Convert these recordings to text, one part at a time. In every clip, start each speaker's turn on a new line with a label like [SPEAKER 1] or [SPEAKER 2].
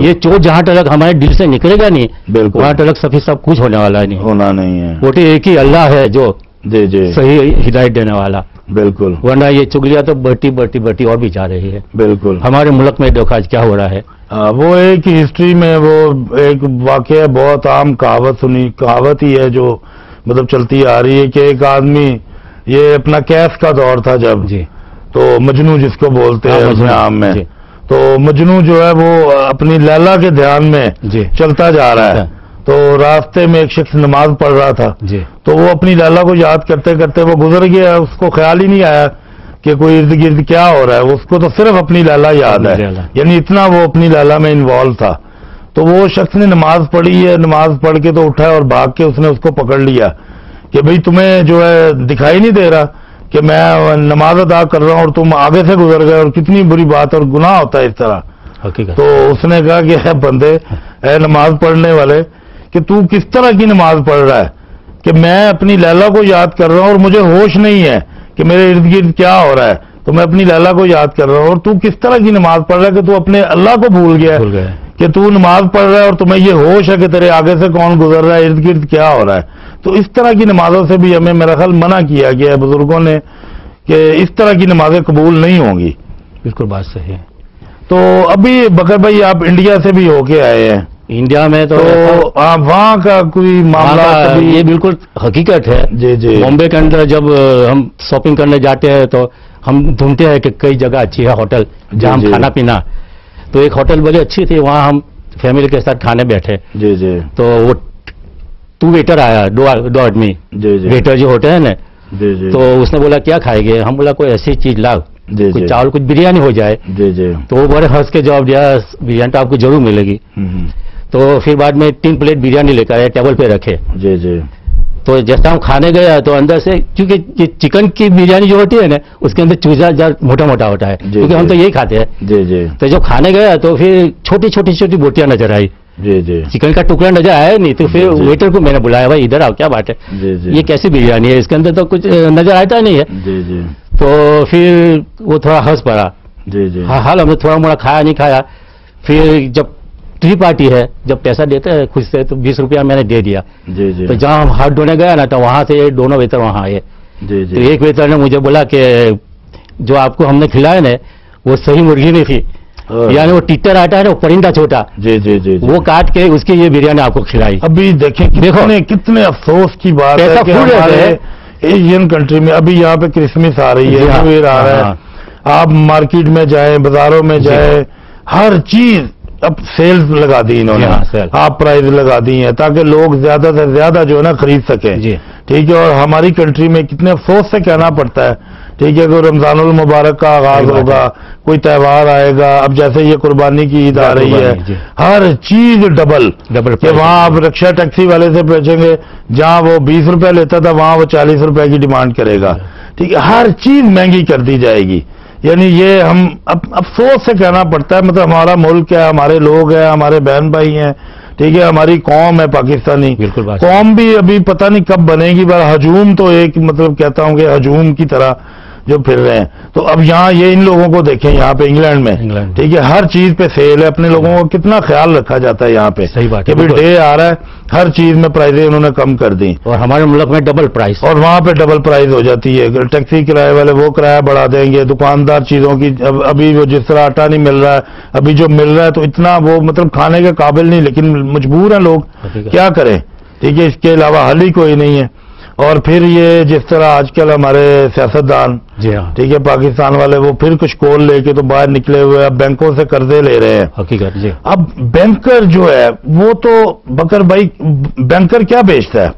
[SPEAKER 1] یہ چوٹ جہاں تک ہمارے دل سے نکلے گا نہیں،
[SPEAKER 2] بالکل
[SPEAKER 1] وہاں تک سب کچھ ہونے والا نہیں،
[SPEAKER 2] ہونا نہیں ہے.
[SPEAKER 1] وہ تو ایک ہی اللہ ہے جو
[SPEAKER 2] جی جی
[SPEAKER 1] صحیح ہدایت دینے والا.
[SPEAKER 2] بالکل.
[SPEAKER 1] ورنہ یہ چگلیاں تو بڑھتی اور بھی جا رہی ہے.
[SPEAKER 2] بالکل.
[SPEAKER 1] ہمارے ملک میں دیکھا کیا ہو رہا ہے.
[SPEAKER 2] وہ ایک ہسٹری میں وہ ایک واقعہ بہت عام کہاوت ہی ہے جو مطلب چلتی آ رہی ہے کہ ایک آدمی، یہ اپنا کیف کا دور تھا جب،
[SPEAKER 1] جی،
[SPEAKER 2] تو مجنو جس کو بولتے ہیں اپنے عام میں،
[SPEAKER 1] جی.
[SPEAKER 2] تو مجنو جو ہے وہ اپنی لیلا کے دھیان میں
[SPEAKER 1] جی
[SPEAKER 2] چلتا جا رہا ہے. تو راستے میں ایک شخص نماز پڑھ رہا تھا،
[SPEAKER 1] جی،
[SPEAKER 2] تو وہ اپنی لیلا کو یاد کرتے کرتے وہ گزر گیا. اس کو خیال ہی نہیں آیا کہ کوئی ارد گرد کیا ہو رہا ہے، اس کو تو صرف اپنی لیلا یاد ہے، یعنی اتنا وہ اپنی لیلا میں انوالو تھا. تو وہ شخص نے نماز پڑھی ہے، نماز پڑھ کے تو اٹھا اور بھاگ کے اس نے اس کو پکڑ لیا کہ بھئی تمہیں جو ہے دکھائی نہیں دے رہا کہ میں نماز ادا کر رہا ہوں اور تم آگے سے گزر گئے، اور کتنی بری بات اور گناہ ہوتا ہے اس طرح. تو اس نے کہا کہ اے بندے، اے نماز پڑھنے والے، کہ تو کس طرح کی نماز پڑھ رہا ہے کہ میں اپنی لیلا کو یاد کر رہا ہوں اور مجھے ہوش نہیں ہے کہ میرے ارد گرد کیا ہو رہا ہے، تو میں اپنی لیلا کو یاد کر رہا ہوں، اور تو کس طرح کی نماز پڑھ رہا ہے کہ تو اپنے اللہ کو بھول گیا کہ تو نماز پڑھ رہا ہے اور تمہیں یہ ہوش ہے کہ تیرے آگے سے کون گزر رہا ہے، ارد گرد کیا ہو رہا ہے. تو اس طرح کی نمازوں سے بھی ہمیں میرا خیال منع کیا گیا ہے بزرگوں نے کہ اس طرح کی نمازیں قبول نہیں ہوں گی.
[SPEAKER 1] بالکل بات صحیح ہے.
[SPEAKER 2] تو ابھی بکر بھائی آپ انڈیا سے بھی ہو کے آئے ہیں،
[SPEAKER 1] انڈیا میں تو
[SPEAKER 2] وہاں کا کوئی معاملہ؟
[SPEAKER 1] یہ بالکل حقیقت ہے.
[SPEAKER 2] جی جی.
[SPEAKER 1] بامبے کے اندر جب ہم شاپنگ کرنے جاتے ہیں تو ہم ڈھونڈتے ہیں کہ کئی جگہ اچھی ہے ہوٹل جہاں ہم کھانا پینا. تو ایک ہوٹل بڑی اچھی تھی، وہاں ہم فیملی کے ساتھ کھانے بیٹھے.
[SPEAKER 2] جی جی.
[SPEAKER 1] تو وہ 2 ویٹر آیا، دو آدمی.
[SPEAKER 2] جی جی.
[SPEAKER 1] ویٹر جو ہوتے ہیں نا،
[SPEAKER 2] جی جی.
[SPEAKER 1] تو اس نے بولا کیا کھائے گے؟ ہم بولا کوئی ایسی چیز لاؤ، کچھ چاول، کچھ بریانی ہو جائے.
[SPEAKER 2] جی جی.
[SPEAKER 1] تو وہ بڑے ہنس کے جواب دیا، بریانی تو آپ کو ضرور ملے گی. تو پھر بعد میں 3 پلیٹ بریانی لے کر آئے، ٹیبل پہ رکھے.
[SPEAKER 2] جی جی.
[SPEAKER 1] تو جیسا ہم کھانے گئے تو اندر سے، کیونکہ یہ چکن کی بریانی جو ہوتی ہے نا اس کے اندر چوزا موٹا موٹا ہوتا ہے، کیونکہ ہم تو یہی کھاتے ہیں.
[SPEAKER 2] جی جی.
[SPEAKER 1] تو جب کھانے گیا تو پھر چھوٹی بوٹیاں نظر آئی.
[SPEAKER 2] جی جی.
[SPEAKER 1] چکن کا ٹکڑا نظر آیا نہیں. تو پھر ویٹر کو میں نے بلایا، بھائی ادھر آؤ، کیا بات ہے، یہ کیسی بریانی ہے، اس کے اندر تو کچھ نظر آتا نہیں ہے.
[SPEAKER 2] جی جی.
[SPEAKER 1] تو پھر وہ تھوڑا ہنس پڑا.
[SPEAKER 2] جی جی.
[SPEAKER 1] حال ہم نے تھوڑا موڑا کھایا نہیں کھایا. پھر جب 3 پارٹی ہے، جب پیسہ دیتے ہیں خود سے، تو 20 روپیہ میں نے دے دیا.
[SPEAKER 2] جی جی.
[SPEAKER 1] تو جہاں ہم ہاتھ دھونے گیا نا تو وہاں سے دونوں ویٹر وہاں آئے.
[SPEAKER 2] جی جی.
[SPEAKER 1] تو ایک ویٹر نے مجھے بولا کہ جو آپ کو ہم نے کھلایا نا وہ صحیح مرغی نہیں تھی، یعنی وہ ٹیٹر آتا ہے نا، وہ پرندہ چھوٹا.
[SPEAKER 2] جی جی جی.
[SPEAKER 1] وہ کاٹ کے اس کی یہ بریانی آپ کو کھلائی.
[SPEAKER 2] ابھی دیکھیں کتنے افسوس کی بات ہے کہ ہمارے ایشین کنٹری میں ابھی یہاں پہ کرسمس آ رہی ہے، نیو ایئر آ رہا ہے، آپ مارکیٹ میں جائیں، بازاروں میں جائیں، ہر چیز اب سیلز لگا دی انہوں نے، آپ پرائز لگا دی ہیں تاکہ لوگ زیادہ سے زیادہ جو ہے نا خرید سکیں. ٹھیک ہے. اور ہماری کنٹری میں کتنے افسوس سے کہنا پڑتا ہے، ٹھیک ہے، کہ رمضان المبارک کا آغاز ہوگا، کوئی تہوار آئے گا، اب جیسے یہ قربانی کی عید آ رہی ہے، ہر چیز ڈبل کہ وہاں آپ رکشہ ٹیکسی والے سے پوچھیں گے، جہاں وہ 20 روپے لیتا تھا وہاں وہ 40 روپے کی ڈیمانڈ کرے گا. ٹھیک ہے. ہر چیز مہنگی کر دی جائے گی. یعنی یہ ہم افسوس سے کہنا پڑتا ہے، مطلب ہمارا ملک ہے، ہمارے لوگ ہیں، ہمارے بہن بھائی ہیں، ٹھیک ہے، ہماری قوم ہے پاکستانی قوم بھی ابھی پتہ نہیں کب بنے گی، پر ہجوم تو ایک مطلب کہتا ہوں کہ ہجوم کی طرح جو پھر رہے ہیں. تو اب یہاں یہ ان لوگوں کو دیکھیں، یہاں پہ انگلینڈ میں، ٹھیک ہے، ہر چیز پہ سیل ہے، اپنے لوگوں کو کتنا خیال رکھا جاتا ہے یہاں پہ.
[SPEAKER 1] صحیح بات ہے.
[SPEAKER 2] کہ ڈے آ رہا ہے، ہر چیز میں پرائزیں انہوں نے کم کر دی،
[SPEAKER 1] اور ہمارے ملک میں ڈبل پرائز، اور
[SPEAKER 2] وہاں پہ ڈبل پرائز ہو جاتی ہے. ٹیکسی کرائے والے وہ کرایہ بڑھا دیں گے، دکاندار چیزوں کی ابھی وہ جس طرح آٹا نہیں مل رہا ہے، ابھی جو مل رہا ہے تو اتنا وہ مطلب کھانے کے قابل نہیں، لیکن مجبور ہیں لوگ، کیا کریں. ٹھیک ہے. اس کے علاوہ حل ہی کوئی نہیں ہے. اور پھر یہ جس طرح آج کل ہمارے سیاستدان، ٹھیک ہے، پاکستان والے، وہ پھر کچھ کول لے کے تو باہر نکلے ہوئے، اب بینکوں سے قرضے لے رہے ہیں.
[SPEAKER 1] حقیقت.
[SPEAKER 2] اب بینکر جو ہے وہ تو بکر بھائی، بینکر کیا بیچتا ہے؟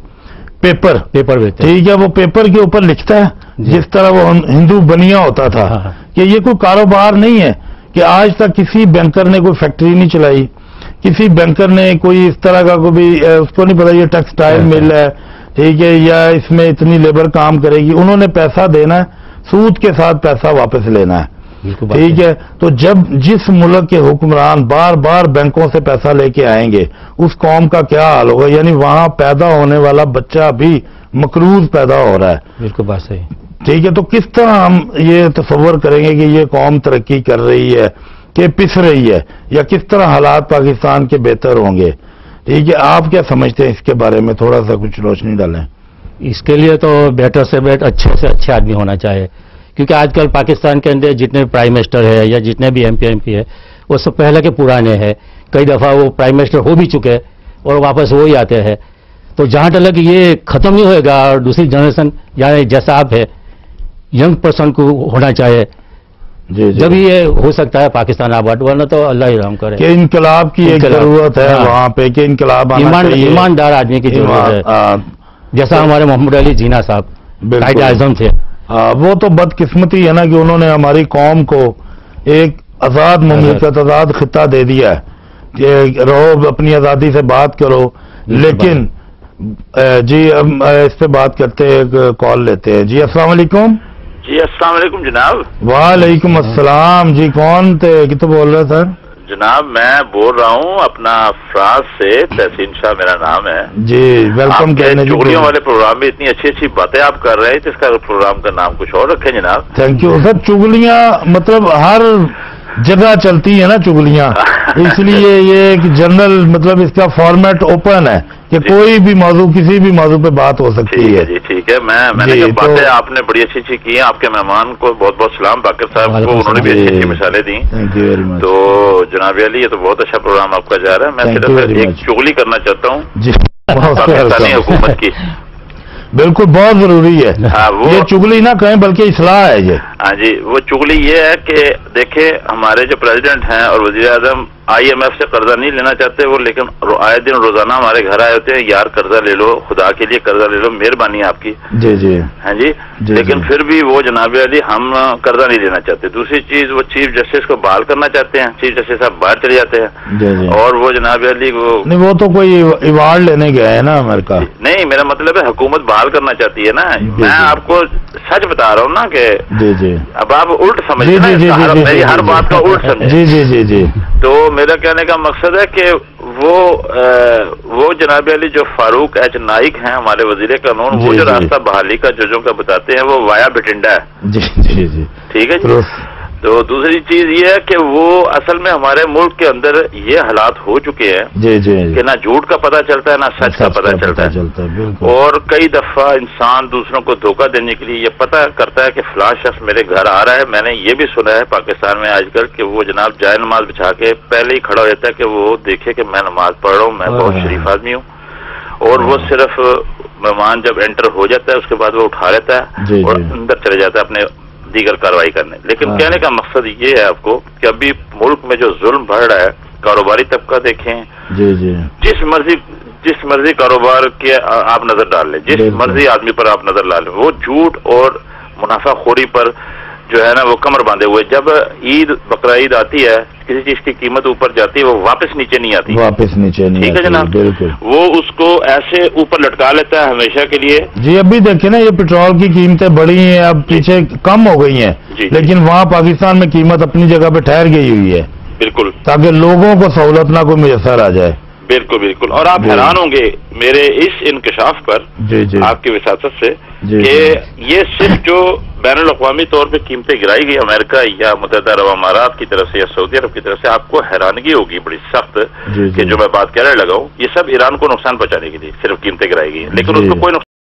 [SPEAKER 2] پیپر بیچتا ہے. ٹھیک ہے. وہ پیپر کے اوپر لکھتا ہے جس طرح وہ ہندو بنیا ہوتا تھا کہ یہ کوئی کاروبار نہیں ہے. کہ آج تک کسی بینکر نے کوئی فیکٹری نہیں چلائی، کسی بینکر نے کوئی اس طرح کا کوئی بھی، اس کو نہیں پتا یہ ٹیکسٹائل مل ہے، ٹھیک ہے، یا اس میں اتنی لیبر کام کرے گی. انہوں نے پیسہ دینا ہے، سود کے ساتھ پیسہ واپس لینا ہے. ٹھیک ہے. تو جب جس ملک کے حکمران بار بار بینکوں سے پیسہ لے کے آئیں گے، اس قوم کا کیا حال ہوگا. یعنی وہاں پیدا ہونے والا بچہ بھی مقروض پیدا ہو رہا ہے.
[SPEAKER 1] بالکل بات صحیح.
[SPEAKER 2] ٹھیک ہے. تو کس طرح ہم یہ تصور کریں گے کہ یہ قوم ترقی کر رہی ہے کہ پس رہی ہے، یا کس طرح حالات پاکستان کے بہتر ہوں گے؟ ٹھیک ہے، آپ کیا سمجھتے ہیں اس کے بارے میں؟ تھوڑا سا کچھ روشنی ڈالیں.
[SPEAKER 1] اس کے لیے تو بیٹر سے بیٹر اچھے سے اچھے آدمی ہونا چاہیے، کیونکہ آج کل پاکستان کے اندر جتنے پرائم منسٹر ہے یا جتنے بھی ایم پی ہے وہ سب پہلے کے پرانے ہیں. کئی دفعہ وہ پرائم منسٹر ہو بھی چکے اور واپس وہی آتے ہیں. تو جہاں تک یہ ختم نہیں ہوئے گا، اور دوسری جنریشن یعنی جیسا آپ ہے ینگ پرسن کو ہونا چاہیے،
[SPEAKER 2] جی
[SPEAKER 1] جب یہ ہو سکتا ہے پاکستان آباد، ورنہ تو اللہ ہی رحم کرے.
[SPEAKER 2] کہ انقلاب کی ایک ضرورت ہے وہاں پہ، کہ انقلاب آنا چاہیے،
[SPEAKER 1] ایماندار آدمی کی ضرورت ہے، جیسا ہمارے محمد علی جناح صاحب قائد اعظم تھے.
[SPEAKER 2] وہ تو بدقسمتی ہے نا کہ انہوں نے ہماری قوم کو ایک آزاد مملکت، آزاد خطہ دے دیا ہے کہ رہو اپنی آزادی سے بات کرو. لیکن جی اب اس پہ بات کرتے ہیں، ایک کال لیتے ہیں. جی السلام علیکم.
[SPEAKER 3] جی السلام علیکم جناب.
[SPEAKER 2] وعلیکم السلام. جی کون تھے؟ کتنے بول رہے سر؟
[SPEAKER 3] جناب میں بول رہا ہوں اپنا فراز سے، تحسین شاہ میرا نام ہے.
[SPEAKER 2] جی ویلکم.
[SPEAKER 3] چغلیوں والے پروگرام میں اتنی اچھی اچھی باتیں آپ کر رہے ہیں، تو اس کا پروگرام کا نام کچھ اور رکھیں جناب.
[SPEAKER 2] Thank you sir. چغلیاں مطلب ہر جگہ چلتی ہے نا چغلیاں، اس لیے یہ ایک جنرل مطلب اس کا فارمیٹ اوپن ہے کہ کوئی بھی موضوع، کسی بھی موضوع پہ بات ہو سکتی ہے.
[SPEAKER 3] جی ٹھیک ہے. میں نے کہا باتیں آپ نے بڑی اچھی اچھی کی ہیں. آپ کے مہمان کو بہت بہت سلام. باقر صاحب کو انہوں نے بھی اچھی اچھی مثالیں دی.
[SPEAKER 2] Thank you very much.
[SPEAKER 3] تو جناب علی یہ تو بہت اچھا پروگرام آپ کا جا رہا ہے. میں صرف ایک چغلی کرنا چاہتا ہوں
[SPEAKER 2] جی
[SPEAKER 3] پاکستانی حکومت کی.
[SPEAKER 2] بالکل بہت ضروری ہے. یہ چغلی نہ کہیں بلکہ اصلاح ہے یہ.
[SPEAKER 3] ہاں جی، وہ چغلی یہ ہے کہ دیکھیں ہمارے جو پریزیڈنٹ ہیں اور وزیر اعظم IMF سے قرضہ نہیں لینا چاہتے وہ، لیکن آئے دن روزانہ ہمارے گھر آئے ہوتے ہیں، یار قرضہ لے لو، خدا کے لیے قرضہ لے لو، مہربانی آپ کی.
[SPEAKER 2] جی جی.
[SPEAKER 3] ہاں جی. لیکن پھر بھی وہ جناب علی ہم قرضہ نہیں لینا چاہتے. دوسری چیز وہ چیف جسٹس کو بحال کرنا چاہتے ہیں. چیف جسٹس صاحب باہر چلے جاتے ہیں اور وہ جناب علی
[SPEAKER 2] وہ تو کوئی ایوارڈ لینے گئے ہیں نا امریکہ.
[SPEAKER 3] نہیں، میرا مطلب ہے حکومت بحال کرنا چاہتی ہے نا. میں آپ کو سچ بتا رہا ہوں نا کہ
[SPEAKER 2] جی جی
[SPEAKER 3] اب آپ الٹ سمجھیں، میری ہر بات کا الٹ سمجھیں.
[SPEAKER 2] جی جی جی جی.
[SPEAKER 3] تو میرا کہنے کا مقصد ہے کہ وہ جناب علی جو فاروق ایچ نائک ہیں ہمارے وزیر قانون، وہ جو راستہ بحالی کا ججوں کا بتاتے ہیں وہ وایا بٹنڈا ہے.
[SPEAKER 2] جی جی جی.
[SPEAKER 3] ٹھیک ہے جی. تو دوسری چیز یہ ہے کہ وہ اصل میں ہمارے ملک کے اندر یہ حالات ہو چکے ہیں
[SPEAKER 2] جی جی
[SPEAKER 3] کہ نہ جھوٹ کا پتہ چلتا ہے نہ سچ کا پتہ چلتا ہے. اور کئی دفعہ انسان دوسروں کو دھوکہ دینے کے لیے یہ پتہ کرتا ہے کہ فلاں شخص میرے گھر آ رہا ہے. میں نے یہ بھی سنا ہے پاکستان میں آج کل کہ وہ جناب جائے نماز بچھا کے پہلے ہی کھڑا ہو جاتا ہے کہ وہ دیکھے کہ میں نماز پڑھ رہا ہوں، میں بہت شریف آدمی ہوں. اور وہ صرف مہمان جب انٹر ہو جاتا ہے اس کے بعد وہ اٹھا لیتا ہے اور اندر چلے جاتا ہے اپنے دیگر کارروائی کرنے. لیکن کہنے کا مقصد یہ ہے آپ کو کہ ابھی ملک میں جو ظلم بڑھ رہا ہے، کاروباری طبقہ دیکھیں،
[SPEAKER 2] جی جی،
[SPEAKER 3] جس مرضی کاروبار کے آپ نظر ڈال لیں، جس مرضی آدمی پر آپ نظر ڈال لیں، وہ جھوٹ اور منافع خوری پر جو ہے نا وہ کمر باندھے ہوئے. جب عید بقرہ عید آتی ہے کسی چیز کی قیمت اوپر جاتی ہے وہ واپس نیچے نہیں آتی.
[SPEAKER 2] واپس نیچے نہیں. ٹھیک ہے جناب. بالکل.
[SPEAKER 3] وہ اس کو ایسے اوپر لٹکا لیتا ہے ہمیشہ کے لیے.
[SPEAKER 2] جی ابھی دیکھیں نا یہ پیٹرول کی قیمتیں بڑھی ہیں، اب پیچھے کم ہو گئی ہیں، لیکن وہاں پاکستان میں قیمت اپنی جگہ پہ ٹھہر گئی ہوئی ہے.
[SPEAKER 3] بالکل.
[SPEAKER 2] تاکہ لوگوں کو سہولت نہ کوئی میسر آ جائے.
[SPEAKER 3] بالکل بالکل. اور آپ حیران ہوں گے میرے اس انکشاف پر آپ کی وساطت سے کہ یہ صرف جو بین الاقوامی طور پہ قیمتیں گرائی گئی امریکہ یا متحدہ عرب امارات کی طرف سے یا سعودی عرب کی طرف سے، آپ کو حیرانگی ہوگی بڑی سخت کہ جو میں بات کہنے لگا ہوں یہ سب ایران کو نقصان پہنچانے کے لیے صرف قیمتیں گرائی گئی ہیں، لیکن اس کو کوئی